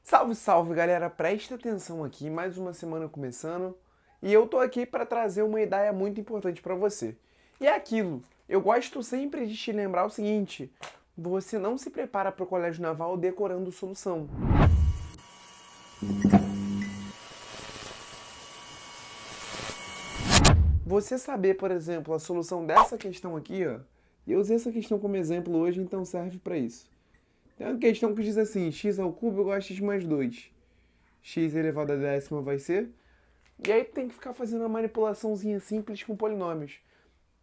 Salve, salve, galera! Presta atenção aqui, mais uma semana começando, e eu tô aqui para trazer uma ideia muito importante para você. E é aquilo, eu gosto sempre de te lembrar o seguinte: você não se prepara para o colégio naval decorando solução. Você saber, por exemplo, a solução dessa questão aqui, ó, e eu usei essa questão como exemplo hoje, então serve para isso. Tem uma questão que diz assim: x ao cubo igual a x mais 2. X elevado à décima vai ser. E aí tem que ficar fazendo uma manipulaçãozinha simples com polinômios.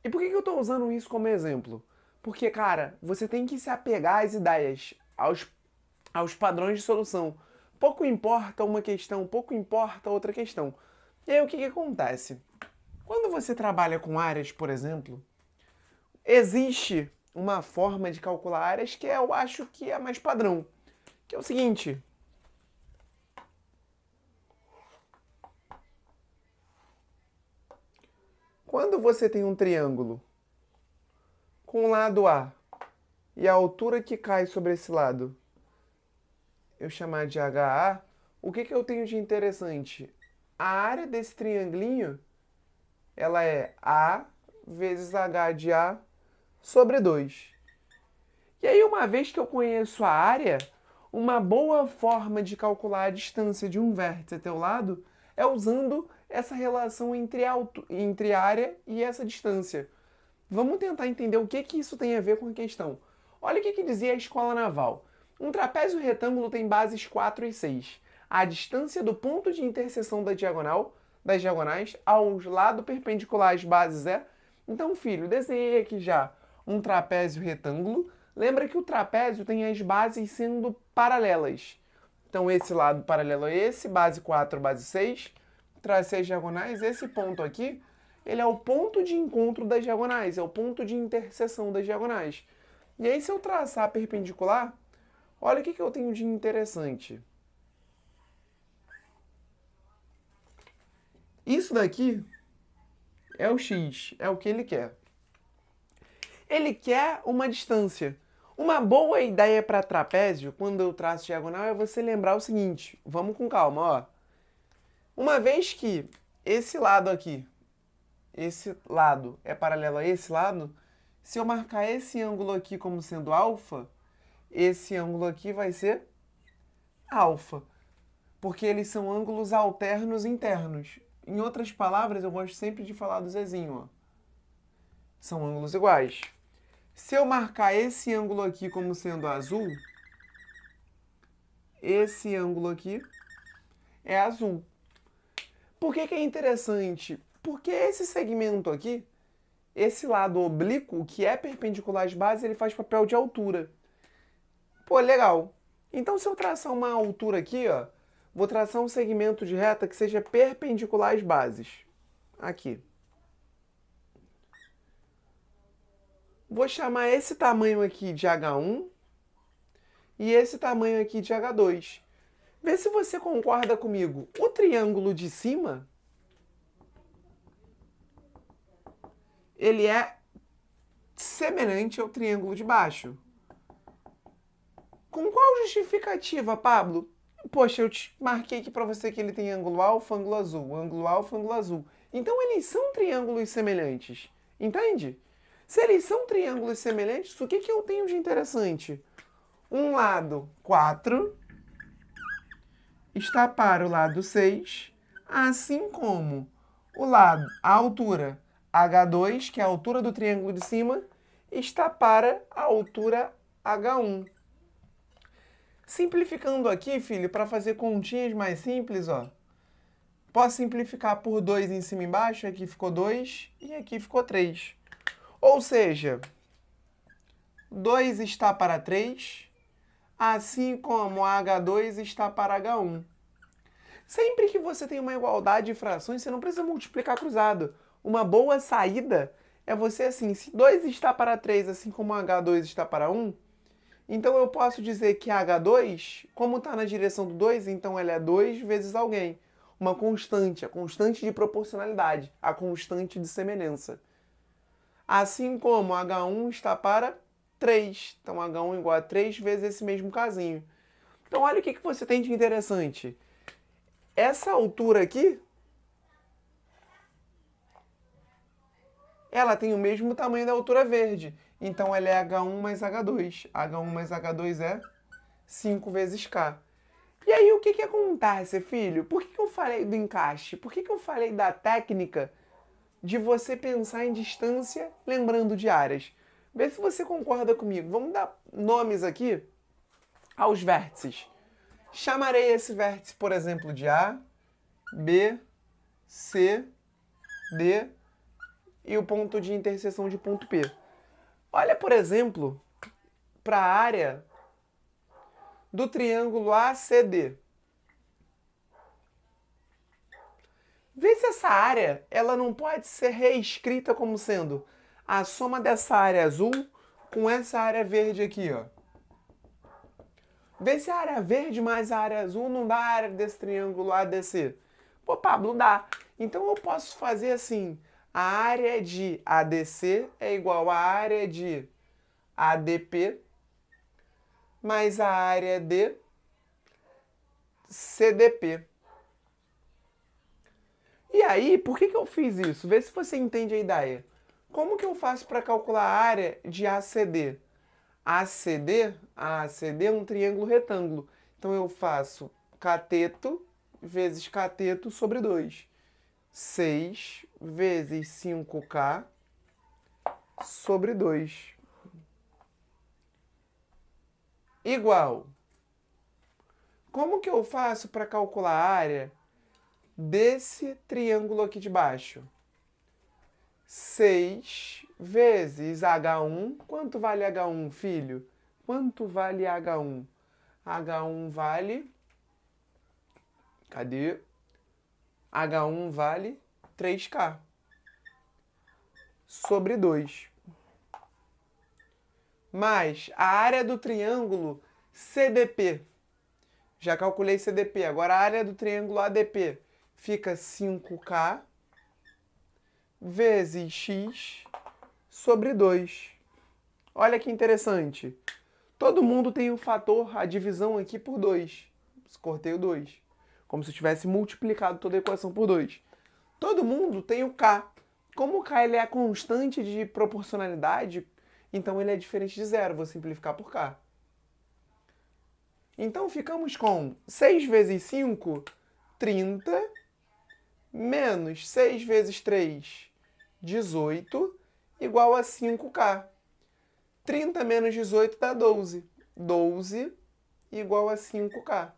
E por que eu estou usando isso como exemplo? Porque, cara, você tem que se apegar às ideias, aos padrões de solução. Pouco importa uma questão, pouco importa outra questão. E aí o que acontece? Quando você trabalha com áreas, por exemplo, existe uma forma de calcular áreas que eu acho que é mais padrão. Que é o seguinte: quando você tem um triângulo com o lado A e a altura que cai sobre esse lado eu chamar de HA, o que eu tenho de interessante? A área desse triangulinho, ela é A vezes H de A sobre 2. E aí, uma vez que eu conheço a área, uma boa forma de calcular a distância de um vértice até o lado é usando essa relação entre área e essa distância. Vamos tentar entender o que isso tem a ver com a questão. Olha o que dizia a escola naval. Um trapézio retângulo tem bases 4 e 6. A distância do ponto de interseção das diagonais aos lados perpendiculares bases é... Então, filho, desenhei aqui já um trapézio retângulo. Lembra que o trapézio tem as bases sendo paralelas. Então, esse lado paralelo a esse, base 4, base 6. Tracei as diagonais. Esse ponto aqui, ele é o ponto de encontro das diagonais, é o ponto de interseção das diagonais. E aí, se eu traçar a perpendicular, olha o que eu tenho de interessante. Isso daqui é o x, é o que ele quer. Ele quer uma distância. Uma boa ideia para trapézio, quando eu traço diagonal, é você lembrar o seguinte. Vamos com calma, ó. Uma vez que esse lado aqui, esse lado é paralelo a esse lado, se eu marcar esse ângulo aqui como sendo alfa, esse ângulo aqui vai ser alfa, porque eles são ângulos alternos internos. Em outras palavras, eu gosto sempre de falar do Zezinho, ó. São ângulos iguais. Se eu marcar esse ângulo aqui como sendo azul, esse ângulo aqui é azul. Por que é interessante? Porque esse segmento aqui, esse lado oblíquo, que é perpendicular às bases, ele faz papel de altura. Pô, legal. Então, se eu traçar uma altura aqui, ó, vou traçar um segmento de reta que seja perpendicular às bases. Aqui. Vou chamar esse tamanho aqui de H1 e esse tamanho aqui de H2. Vê se você concorda comigo. O triângulo de cima, ele é semelhante ao triângulo de baixo. Com qual justificativa, Pablo? Poxa, eu te marquei aqui para você que ele tem ângulo alfa, ângulo azul, ângulo alfa, ângulo azul. Então eles são triângulos semelhantes, entende? Se eles são triângulos semelhantes, o que eu tenho de interessante? Um lado 4 está para o lado 6, assim como a altura H2, que é a altura do triângulo de cima, está para a altura H1. Simplificando aqui, filho, para fazer continhas mais simples, ó. Posso simplificar por 2 em cima e embaixo, aqui ficou 2 e aqui ficou 3. Ou seja, 2 está para 3, assim como H2 está para H1. Sempre que você tem uma igualdade de frações, você não precisa multiplicar cruzado. Uma boa saída é você assim, se 2 está para 3, assim como H2 está para 1, então eu posso dizer que H2, como está na direção do 2, então ela é 2 vezes alguém. Uma constante, a constante de proporcionalidade, a constante de semelhança. Assim como H1 está para 3. Então H1 igual a 3 vezes esse mesmo casinho. Então olha o que você tem de interessante. Essa altura aqui, ela tem o mesmo tamanho da altura verde. Então ela é H1 mais H2. H1 mais H2 é 5 vezes K. E aí o que acontece, filho? Por que eu falei do encaixe? Por que eu falei da técnica de você pensar em distância lembrando de áreas? Vê se você concorda comigo. Vamos dar nomes aqui aos vértices. Chamarei esse vértice, por exemplo, de A, B, C, D e o ponto de interseção de ponto P. Olha, por exemplo, para a área do triângulo ACD. Vê se essa área ela não pode ser reescrita como sendo a soma dessa área azul com essa área verde aqui, ó. Vê se a área verde mais a área azul não dá a área desse triângulo ADC. Pô, Pablo, dá. Então eu posso fazer assim, a área de ADC é igual à área de ADP mais a área de CDP. E aí, por que eu fiz isso? Vê se você entende a ideia. Como que eu faço para calcular a área de ACD? ACD é um triângulo retângulo. Então eu faço cateto vezes cateto sobre 2. 6 vezes 5K sobre 2. Igual. Como que eu faço para calcular a área desse triângulo aqui de baixo? 6 vezes H1. Quanto vale H1, filho? Quanto vale H1? H1 vale... Cadê? H1 vale 3K. Sobre 2. Mais a área do triângulo CDP. Já calculei CDP. Agora a área do triângulo ADP fica 5K vezes X sobre 2. Olha que interessante. Todo mundo tem um fator, a divisão aqui por 2. Cortei o 2. Como se eu tivesse multiplicado toda a equação por 2. Todo mundo tem o K. Como o K ele é a constante de proporcionalidade, então ele é diferente de zero. Vou simplificar por K. Então ficamos com 6 vezes 5, 30, menos 6 vezes 3, 18, igual a 5K. 30 menos 18 dá 12. 12 igual a 5K.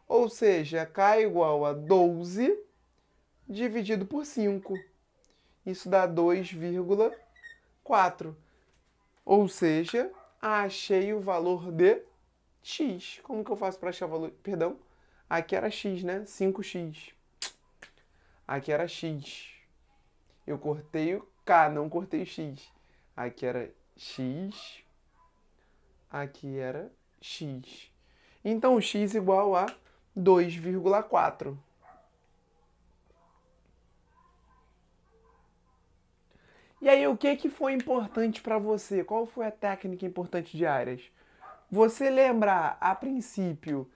Ou seja, K igual a 12 dividido por 5. Isso dá 2,4. Ou seja, achei o valor de X. Como que eu faço para achar o valor? Perdão, aqui era X, né? 5X. Aqui era X. Eu cortei o K, não cortei o X. Aqui era X. Aqui era X. Então, X igual a 2,4. E aí, o que foi importante para você? Qual foi a técnica importante de áreas? Você lembrar, a princípio,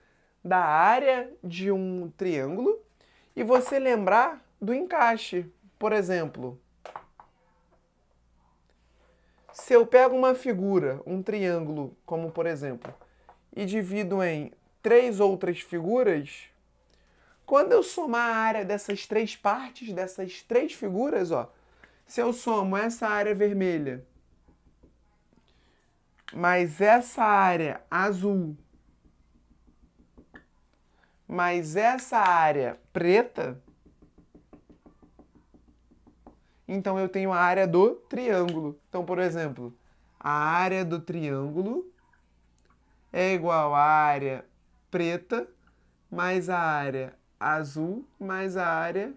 da área de um triângulo e você lembrar do encaixe. Por exemplo, se eu pego uma figura, um triângulo, como por exemplo, e divido em 3 outras figuras, quando eu somar a área dessas 3 partes, dessas 3 figuras, ó, se eu somo essa área vermelha mais essa área azul mais essa área preta, então eu tenho a área do triângulo. Então, por exemplo, a área do triângulo é igual à área preta mais a área azul mais a área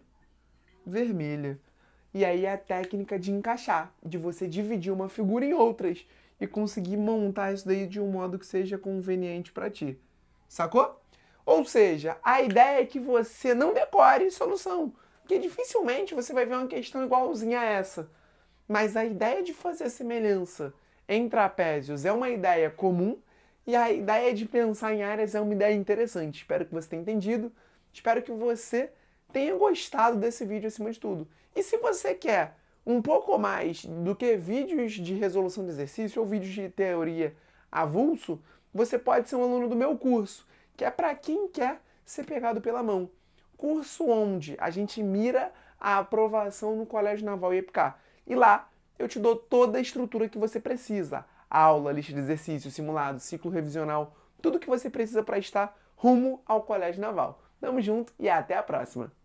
vermelha. E aí é a técnica de encaixar, de você dividir uma figura em outras e conseguir montar isso daí de um modo que seja conveniente para ti. Sacou? Ou seja, a ideia é que você não decore solução, porque dificilmente você vai ver uma questão igualzinha a essa. Mas a ideia de fazer semelhança em trapézios é uma ideia comum E a ideia de pensar em áreas é uma ideia interessante. Espero que você tenha entendido. Espero que você tenha gostado desse vídeo acima de tudo. E se você quer um pouco mais do que vídeos de resolução de exercício ou vídeos de teoria avulso, você pode ser um aluno do meu curso, que é para quem quer ser pegado pela mão. Curso onde a gente mira a aprovação no Colégio Naval IEPCA. E lá eu te dou toda a estrutura que você precisa. Aula, lista de exercícios, simulado, ciclo revisional, tudo que você precisa para estar rumo ao Colégio Naval. Tamo junto e até a próxima!